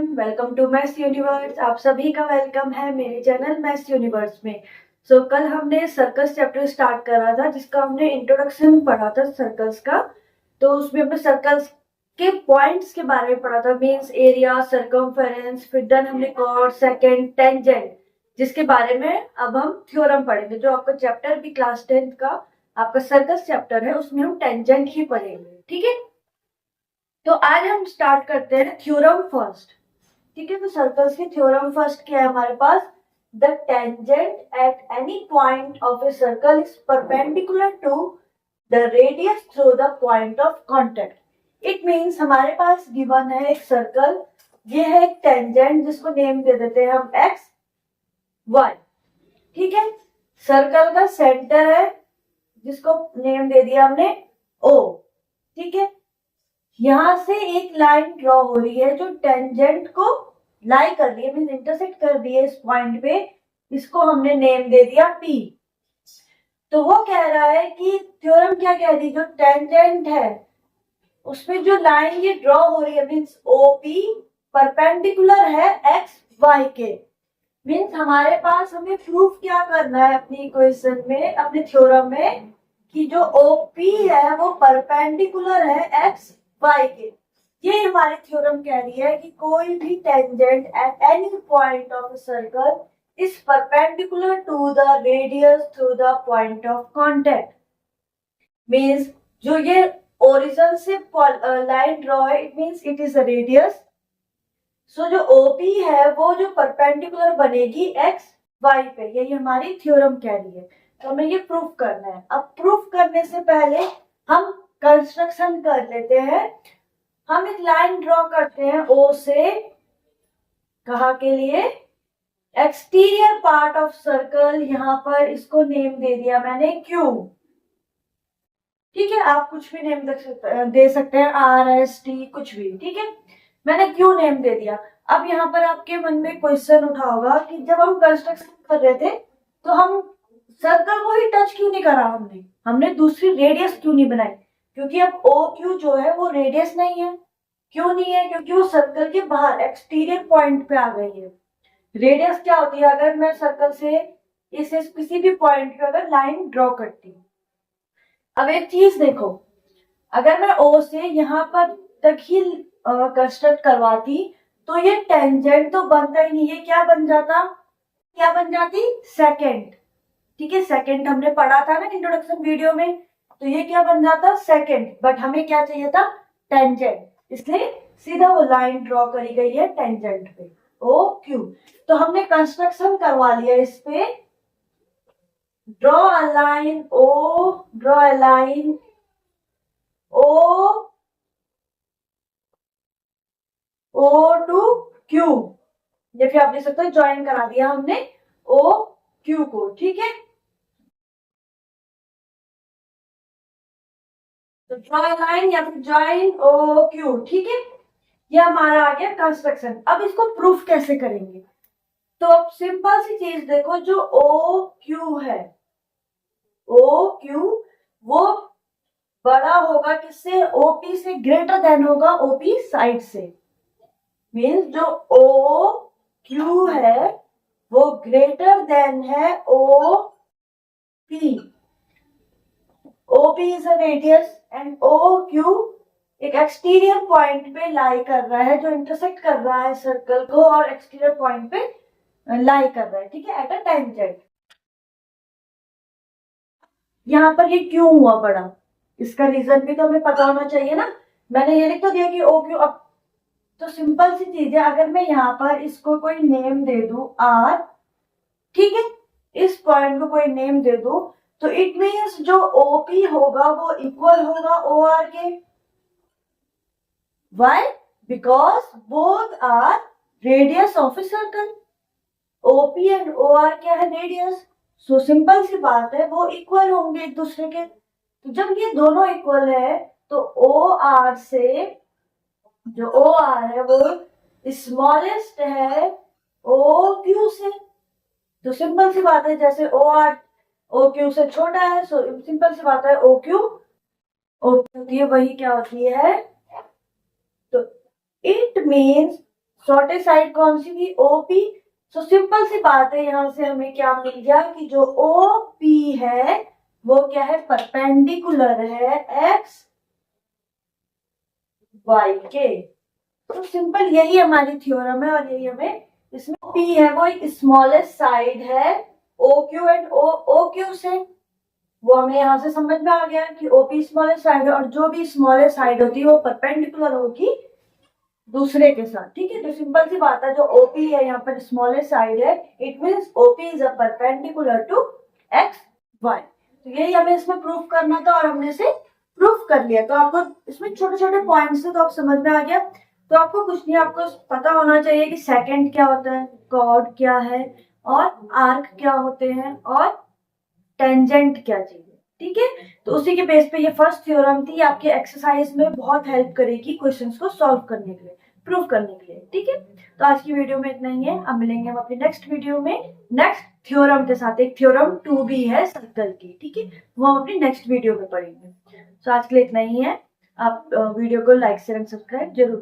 Welcome to maths universe. आप सभी का वेलकम है मेरे चैनल मैथ्स यूनिवर्स में। कल हमने सर्कल्स चैप्टर स्टार्ट करा था, जिसका हमने इंट्रोडक्शन पढ़ा था सर्कल्स का। तो उसमें हमने सर्कल्स के पॉइंट्स के बारे में पढ़ा था, मींस एरिया, सर्कमफेरेंस, फिर देन हमने कॉर्ड, सेकंड, टेंजेंट, जिसके बारे में अब हम थ्योरम पढ़ेंगे। जो आपका चैप्टर भी क्लास 10th का आपका सर्कल्स चैप्टर है, उसमें हम टेंजेंट ही पढ़ेंगे। ठीक है, तो आज हम स्टार्ट करते हैं थ्योरम फर्स्ट। ठीक है, तो सर्कल्स के थ्योरम फर्स्ट क्या है हमारे पास? The tangent at any point of a circle is perpendicular to the radius through the point of contact. It means हमारे पास गिवन है एक सर्कल, ये है एक टेंजेंट जिसको नेम दे देते हैं हम एक्स वाई। ठीक है, सर्कल का सेंटर है जिसको नेम दे दिया हमने ओ। ठीक है, यहां से एक लाइन ड्रॉ हो रही है जो टेंजेंट को लाई कर रही है, मीन इंटरसेक्ट कर रही है इस पॉइंट पे। इसको हमने नेम दे दिया पी। तो वो कह रहा है कि थ्योरम क्या कह रही है, जो टेंजेंट है उसमें जो लाइन ये ड्रॉ हो रही है मीन्स ओपी परपेंडिकुलर है एक्स वाई के। मीन्स हमारे पास हमें प्रूफ क्या करना है अपनी इक्वेशन में, अपने थ्योरम में, कि जो ओपी है वो परपेंडिकुलर है एक्स वाई के। ये हमारी थ्योरम कह रही है कि कोई भी tangent at any point of circle is perpendicular to the radius through the point of contact. Means जो ये ओरिजिन से लाइन ड्रॉ है, it means it is a radius. So जो ओपी है वो जो परपेंडिकुलर बनेगी एक्स वाई पे, यही हमारी थ्योरम कह रही है। तो हमें ये प्रूफ करना है। अब प्रूफ करने से पहले हम कंस्ट्रक्शन कर लेते हैं। हम एक लाइन ड्रॉ करते हैं ओ से, कहाँ के लिए? Exterior part of circle. यहां पर इसको नेम दे दिया मैंने क्यू। ठीक है, आप कुछ भी नेम दे सकते हैं, आर एस टी कुछ भी। ठीक है, मैंने क्यू नेम दे दिया। अब यहाँ पर आपके मन में क्वेश्चन उठा होगा कि जब हम कंस्ट्रक्शन कर रहे थे तो हम सर्कल को ही टच क्यों नहीं करा, हमने दूसरी रेडियस क्यों नहीं बनाई? क्योंकि अब ओ क्यू जो है वो रेडियस नहीं है। क्यों नहीं है? क्योंकि वो सर्कल के बाहर एक्सटीरियर पॉइंट पे आ गई है। रेडियस क्या होती है? अगर मैं सर्कल से इसे किसी भी पॉइंट पे अगर लाइन ड्रॉ करती हूँ। अब एक चीज देखो, अगर मैं ओ से यहाँ पर तक ही कंस्ट्रक्ट करवाती तो ये टेंजेंट तो बनता ही नहीं है। क्या बन जाता? क्या बन जाती? सेकंड। ठीक है, सेकंड हमने पढ़ा था ना इंट्रोडक्शन वीडियो में, तो ये क्या बन जाता? सेकंड। बट हमें क्या चाहिए था? टेंजेंट। इसलिए सीधा वो लाइन ड्रॉ करी गई है टेंजेंट पे, ओ क्यू। तो हमने कंस्ट्रक्शन करवा लिया इस पे। Draw a line O, draw a line O, O to Q, या फिर आप देख सकते हो ज्वाइन करा दिया हमने ओ क्यू को। ठीक है, तो ड्रॉ लाइन या फिर ज्वाइन ओ क्यू। ठीक है, ये हमारा आ गया कंस्ट्रक्शन। अब इसको प्रूफ कैसे करेंगे? तो अब सिंपल सी चीज देखो, जो ओ क्यू है, ओ क्यू वो बड़ा होगा किससे? ओपी से, ग्रेटर देन होगा ओपी साइड से। मीन्स जो ओ क्यू है वो ग्रेटर देन है O P. OP is a radius and OQ एक एक्सटीरियर पॉइंट पे लाई कर रहा है, जो इंटरसेक्ट कर रहा है सर्कल को और एक्सटीरियर पॉइंट पे लाई कर रहा है। ठीक है, एट अ टेंजेंट। यहाँ पर ये क्यों हुआ बड़ा, इसका रीजन भी तो हमें पता होना चाहिए ना। मैंने ये लिख तो दिया कि OQ। अब तो सिंपल सी चीज है, अगर मैं यहाँ पर इसको कोई नेम दे दूं R, ठीक है, इस पॉइंट को कोई नेम दे दूं, तो इट मीन्स जो ओपी होगा वो इक्वल होगा OR के। Why? Because both are radius of a circle. OP and OR क्या है? रेडियस। सो सिंपल सी बात है, वो इक्वल होंगे एक दूसरे के। तो जब ये दोनों इक्वल है तो OR से, जो OR है वो स्मॉलेस्ट है OQ से। तो सिंपल सी बात है, जैसे OR OQ से छोटा है, सो सिंपल सी बात है OQ होती है वही क्या होती है? तो इट मीन्स शॉर्टेस्ट साइड कौन सी थी? ओपी। सो सिंपल सी बात है, यहाँ से हमें क्या मिल गया कि जो ओपी है वो क्या है? परपेंडिकुलर है एक्स वाई के। तो सिंपल यही हमारी थ्योरम है और यही हमें इसमें P है वो एक स्मॉलेस्ट साइड है OQ एंड OQ से, वो हमें यहाँ से समझ में आ गया कि OP स्मॉलेस्ट साइड है और जो भी स्मॉलेस्ट साइड होती है वो परपेंडिकुलर होगी दूसरे के साथ। ठीक है, तो सिंपल सी बात है, जो OP है यहाँ पर स्मॉलेस्ट साइड है, it means OP is a perpendicular to X Y. तो यही हमें इसमें प्रूफ करना था और हमने इसे प्रूफ कर लिया। तो आपको इसमें छोटे छोटे पॉइंट्स थे तो आप समझ में आ गया। तो आपको कुछ नहीं, आपको पता होना चाहिए कि सेकंड क्या होता है, कॉर्ड क्या है और आर्क क्या होते हैं और टेंजेंट क्या चीज है। ठीक है, तो उसी के बेस पे ये फर्स्ट थ्योरम थी, आपके एक्सरसाइज में बहुत हेल्प करेगी क्वेश्चंस को सॉल्व करने के लिए, प्रूव करने के लिए। ठीक है, तो आज की वीडियो में इतना ही है। अब मिलेंगे हम अपनी नेक्स्ट वीडियो में नेक्स्ट थ्योरम के साथ। एक थ्योरम 2 भी है सर्कल की, ठीक है, वो हम अपनी नेक्स्ट वीडियो में पढ़ेंगे। तो आज के लिए इतना ही है। आप वीडियो को लाइक शेयर एंड सब्सक्राइब जरूर